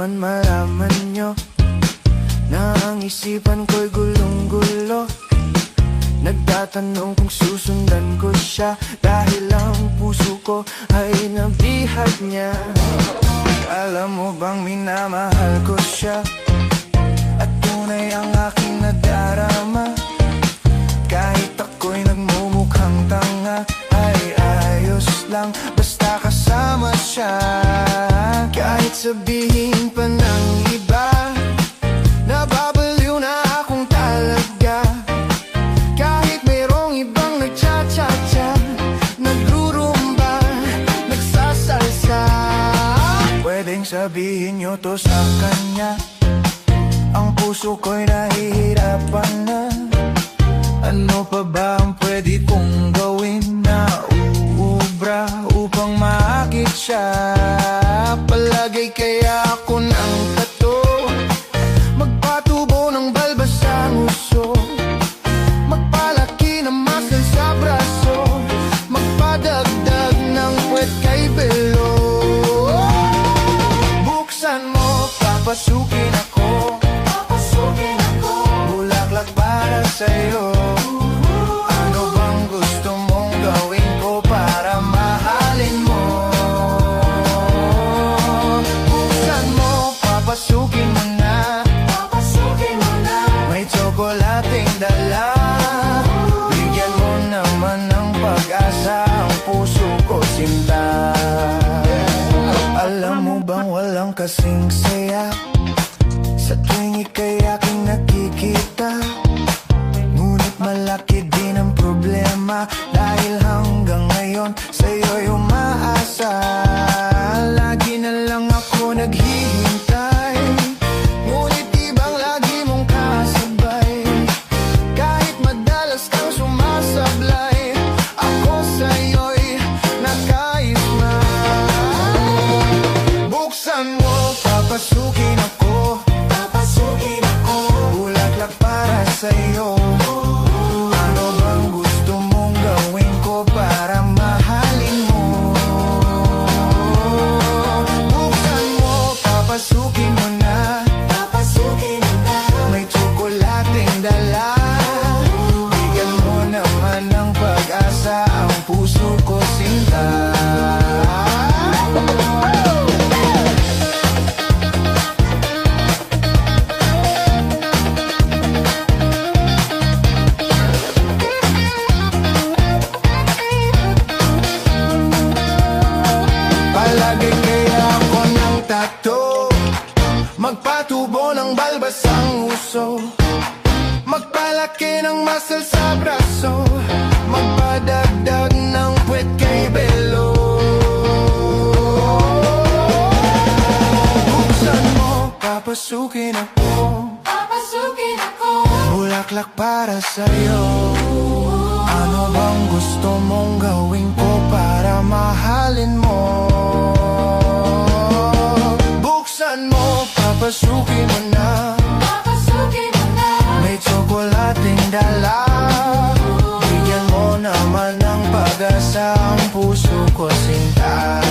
naman malaman nyo na ang isipan ko'y gulong-gulo. Nagtatanong kung susundan ko siya, dahil ang puso ko ay nabihag niya. Alam mo bang minamahal ko siya, at tunay ang aking nadarama. Kahit ako'y nagmumukhang tanga, ay ayos lang basta kasama siya. Kahit sabihin pa ng iba, nababaliw na akong talaga. Kahit mayroong ibang nagcha-cha-cha, nagrurumba, nagsasalsa. Pwedeng sabihin nyo to sa kanya, ang puso ko'y nahihirapan na. Ano pa ba ang pwede kong gawin na uubra upang maakit siya? Palagay kaya ako ng tato, magpatubo ng balbas sa nguso, magpalaki ng muscle sa braso, magpadagdag ng puwet kay belo. Buksan mo, papasukin ako, bulaklak para sa'yo. Ano bang gusto mong gawin ko para mahalin mo? Buksan mo, papasukin mo na, may tsokolating dala. Bigyan mo naman ng pag-asa ang puso ko, sinta. Alam mo bang walang kasing saya sa tuwing ika'y aking nakikita? Ngunit malaki din ang problema, dahil hanggang ngayon sa'yo'y umaasa. Lagi na lang ako naghihintay, ngunit ibang lagi mong kasabay. Kahit madalas kang sumasablay, ako sa'yo'y nakaisma. Buksan mo, papasukin ako, bulaklak para sa'yo. Ano bang gusto mong gawin ko para mahalin mo? Buksan mo, papasukin mo na, may tsokolating dala. Bigyan mo naman ng pag-asa ang puso ko, sinta. Palagay kaya ako ng tato, magpatubo ng balbas ang uso, magpalaki ng muscle sa braso, magpadagdag ng puwet kay belo. Buksan mo, papasukin ako, bulaklak para sa'yo. Ano bang gusto mong gawin ko para mahalin mo? Buksan mo, papasukin mo na, may tsokolating dala. Bigyan mo naman ng pag-asa ang puso ko, sinta.